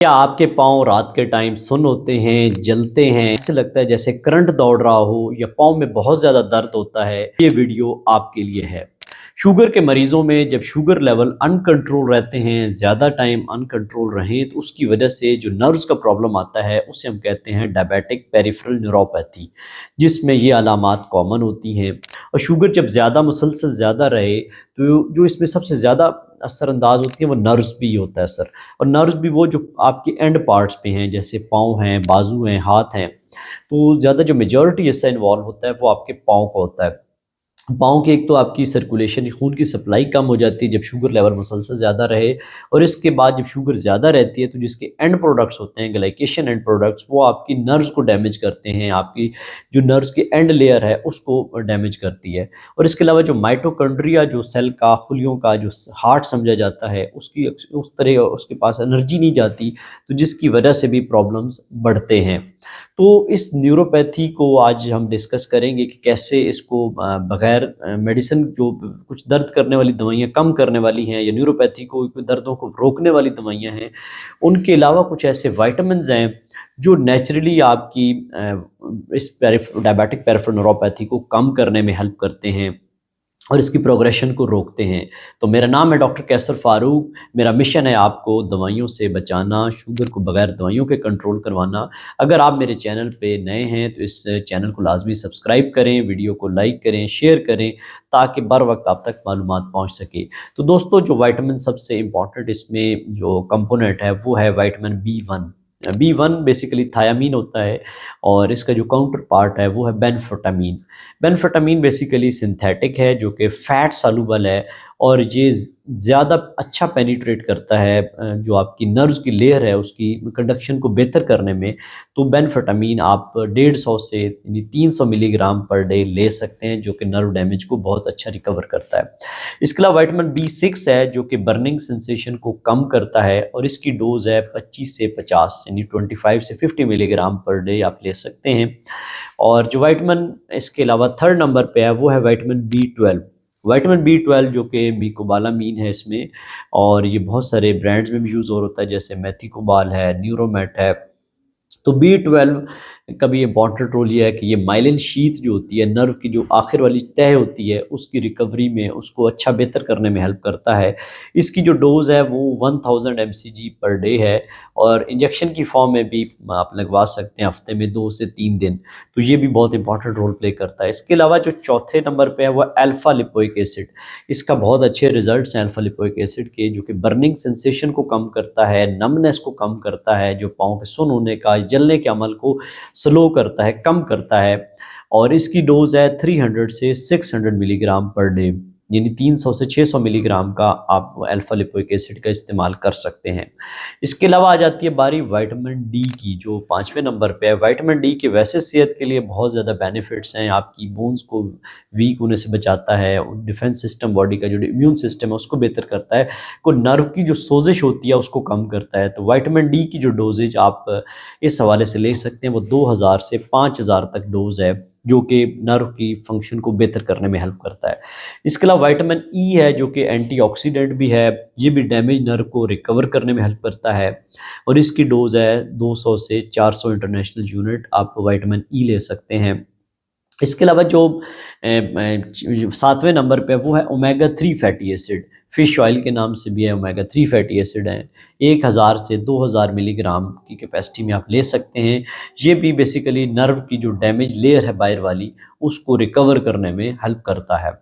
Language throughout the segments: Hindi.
क्या आपके पाँव रात के टाइम सुन्न होते हैं, जलते हैं, ऐसे लगता है जैसे करंट दौड़ रहा हो या पाँव में बहुत ज़्यादा दर्द होता है? ये वीडियो आपके लिए है। शुगर के मरीज़ों में जब शुगर लेवल अनकंट्रोल रहते हैं, ज़्यादा टाइम अनकंट्रोल रहें, तो उसकी वजह से जो नर्व्स का प्रॉब्लम आता है, उसे हम कहते हैं डायबिटिक पेरिफेरल न्यूरोपैथी, जिसमें ये अलामात कॉमन होती हैं। और शुगर जब ज़्यादा मुसलसल ज़्यादा रहे, तो जो इसमें सबसे ज़्यादा असरअंदाज होती है, वो नर्व्स पे ही होता है असर। और नर्व्स भी वो जो आपके एंड पार्ट्स पे हैं, जैसे पाँव हैं, बाजू हैं, हाथ हैं। तो ज़्यादा जो मेजॉरिटी हिस्सा इन्वॉल्व होता है वो आपके पाँव का होता है। पाँव की एक तो आपकी सर्कुलेशन, खून की सप्लाई कम हो जाती है जब शुगर लेवल मुसलसल ज़्यादा रहे। और इसके बाद जब शुगर ज़्यादा रहती है, तो जिसके एंड प्रोडक्ट्स होते हैं, ग्लाइकेशन एंड प्रोडक्ट्स, वो आपकी नर्व्स को डैमेज करते हैं, आपकी जो नर्व्स की एंड लेयर है उसको डैमेज करती है। और इसके अलावा जो माइटोकॉन्ड्रिया, जो सेल का, खुलियों का जो हार्ट समझा जाता है, उसकी उस तरह उसके पास एनर्जी नहीं जाती, तो जिसकी वजह से भी प्रॉब्लम्स बढ़ते हैं। तो इस न्यूरोपैथी को आज हम डिस्कस करेंगे कि कैसे इसको बगैर मेडिसिन, जो कुछ दर्द करने वाली दवाइयाँ कम करने वाली हैं या न्यूरोपैथी को दर्दों को रोकने वाली दवाइयाँ हैं, उनके अलावा कुछ ऐसे विटामिन्स हैं जो नेचुरली आपकी इस डायबिटिक पेरिफेरल न्यूरोपैथी को कम करने में हेल्प करते हैं और इसकी प्रोग्रेशन को रोकते हैं। तो मेरा नाम है डॉक्टर कैसर फ़ारूक। मेरा मिशन है आपको दवाइयों से बचाना, शुगर को बगैर दवाइयों के कंट्रोल करवाना। अगर आप मेरे चैनल पे नए हैं तो इस चैनल को लाज़मी सब्सक्राइब करें, वीडियो को लाइक करें, शेयर करें, ताकि बर वक़्त आप तक मालूमात पहुँच सके। तो दोस्तों, जो विटामिन सबसे इम्पोर्टेंट इसमें जो कंपोनेंट है वो है vitamin B 1। B 1 basically thiamine होता है, और इसका जो काउंटर पार्ट है वो है बेनफ्रोटामीन। बेनफ्रोटामीन बेसिकली सिंथेटिक है, जो कि फ़ैट सॉल्युबल है, और ये ज़्यादा अच्छा पेनिट्रेट करता है जो आपकी नर्व्स की लेयर है उसकी कंडक्शन को बेहतर करने में। तो बेनफ्रोटामीन आप 150 से यानी 300 मिलीग्राम पर डे ले सकते हैं, जो कि नर्व डैमेज को बहुत अच्छा रिकवर करता है। इसके अलावा विटामिन बी 6 है, जो कि बर्निंग सेंसेशन को कम करता है, और इसकी डोज़ है 25 से 50 यानी 25 से 50 मिलीग्राम पर डे आप ले सकते हैं। और जो विटामिन इसके अलावा थर्ड नंबर पे है वो है विटामिन बी 12। विटामिन बी 12 जो कि बीकोबालामीन है इसमें, और ये बहुत सारे ब्रांड्स में भी यूज़ और होता है, जैसे मेथिकोबाल है, न्यूरोमेट है। तो बी 12 का भी इम्पॉर्टेंट रोल ये है कि ये माइलिन शीथ जो होती है, नर्व की जो आखिर वाली तह होती है, उसकी रिकवरी में, उसको अच्छा बेहतर करने में हेल्प करता है। इसकी जो डोज़ है वो 1000 mcg पर डे है, और इंजेक्शन की फॉर्म में भी आप लगवा सकते हैं हफ्ते में 2 से 3 दिन। तो ये भी बहुत इंपॉर्टेंट रोल प्ले करता है। इसके अलावा जो चौथे नंबर पे है वो अल्फ़ा लिपोइक एसिड। इसका बहुत अच्छे रिजल्ट्स हैं अल्फ़ा लिपोइक एसिड के, जो कि बर्निंग सेंसेशन को कम करता है, नमनेस को कम करता है, जो पाँव के सुन्न होने का, जलने के अमल को स्लो करता है, कम करता है। और इसकी डोज़ है 300 से 600 मिलीग्राम पर डे, यानी 300 से 600 मिलीग्राम का आप अल्फ़ा लिपोइक एसिड का इस्तेमाल कर सकते हैं। इसके अलावा आ जाती है बारी विटामिन डी की, जो 5वें नंबर पे है। विटामिन डी के वैसे सेहत के लिए बहुत ज़्यादा बेनिफिट्स हैं। आपकी बोन्स को वीक होने से बचाता है, डिफेंस सिस्टम, बॉडी का जो इम्यून सिस्टम है उसको बेहतर करता है, को नर्व की जो सोजिश होती है उसको कम करता है। तो विटामिन डी की जो डोजेज आप इस हवाले से ले सकते हैं वो 2000 से 5000 तक डोज़ है, जो कि नर्व की फंक्शन को बेहतर करने में हेल्प करता है। इसके अलावा विटामिन ई है, जो कि एंटीऑक्सीडेंट भी है, ये भी डैमेज नर्व को रिकवर करने में हेल्प करता है, और इसकी डोज़ है 200 से 400 इंटरनेशनल यूनिट आप विटामिन ई ले सकते हैं। इसके अलावा जो 7वें नंबर पे है वो है omega 3 fatty acid. Fish oil के नाम से भी है, ओमेगा 3 फैटी एसिड है। 1000 से 2000 मिलीग्राम की कैपेसिटी में आप ले सकते हैं। ये भी बेसिकली नर्व की जो डैमेज लेयर है बाहर वाली, उसको रिकवर करने में हेल्प करता है।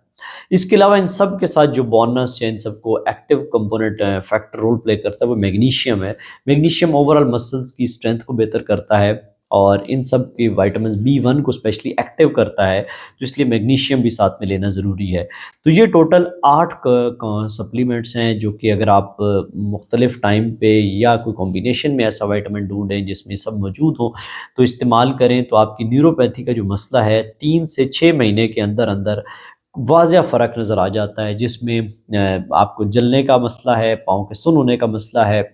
इसके अलावा इन सब के साथ जो बोनस है, इन सबको active component factor role play करता है, वो मैग्नीशियम है। मैग्नीशियम ओवरऑल मसल्स की स्ट्रेंथ को बेहतर करता है, और इन सब के विटामिन बी 1 को स्पेशली एक्टिव करता है, तो इसलिए मैग्नीशियम भी साथ में लेना ज़रूरी है। तो ये टोटल 8 सप्लीमेंट्स हैं, जो कि अगर आप मुख्तलिफ टाइम पे या कोई कॉम्बिनेशन में ऐसा विटामिन ढूंढें जिसमें सब मौजूद हो, तो इस्तेमाल करें, तो आपकी न्यूरोपैथी का जो मसला है 3 से 6 महीने के अंदर अंदर वाज़िया फ़र्क नज़र आ जाता है, जिसमें आपको जलने का मसला है, पाँव के सुन्न होने का मसला है,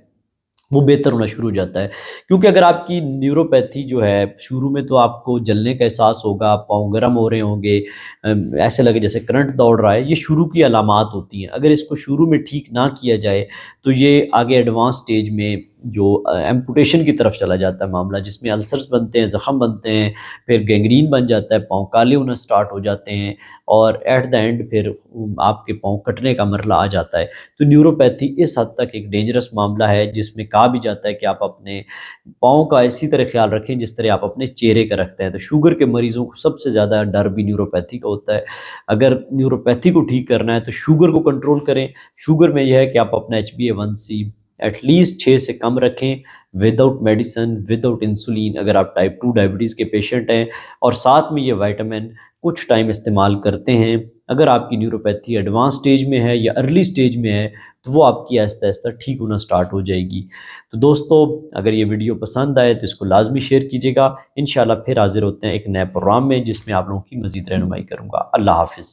वो बेहतर होना शुरू हो जाता है। क्योंकि अगर आपकी न्यूरोपैथी जो है, शुरू में तो आपको जलने का एहसास होगा, पाँव गर्म हो रहे होंगे, ऐसे लगे जैसे करंट दौड़ रहा है, ये शुरू की अलामात होती हैं। अगर इसको शुरू में ठीक ना किया जाए, तो ये आगे एडवांस स्टेज में जो एम्पुटेशन की तरफ चला जाता है मामला, जिसमें अल्सर्स बनते हैं, ज़ख़म बनते हैं, फिर गैंग्रीन बन जाता है, पाँव काले होना स्टार्ट हो जाते हैं और एट द एंड फिर आपके पाँव कटने का मरला आ जाता है। तो न्यूरोपैथी इस हद तक एक डेंजरस मामला है, जिसमें कहा भी जाता है कि आप अपने पाँव का इसी तरह ख्याल रखें जिस तरह आप अपने चेहरे का रखते हैं। तो शुगर के मरीज़ों को सबसे ज़्यादा डर भी न्यूरोपैथी का होता है। अगर न्यूरोपैथी को ठीक करना है तो शुगर को कंट्रोल करें। शुगर में यह है कि आप अपना HbA1c एटलीस्ट 6 से कम रखें, विदाउट मेडिसिन, विदाउट इंसुलिन, अगर आप टाइप 2 डायबिटीज़ के पेशेंट हैं, और साथ में ये विटामिन कुछ टाइम इस्तेमाल करते हैं। अगर आपकी न्यूरोपैथी एडवांस स्टेज में है या अर्ली स्टेज में है तो वो आपकी आहिस्ता आहिस्ता ठीक होना स्टार्ट हो जाएगी। तो दोस्तों, अगर ये वीडियो पसंद आए तो इसको लाजमी शेयर कीजिएगा। इंशाल्लाह फिर हाजिर होते हैं एक नए प्रोग्राम में, जिसमें आप लोगों की मज़ीद रहनुमाई करूँगा। अल्लाह हाफ़िज़।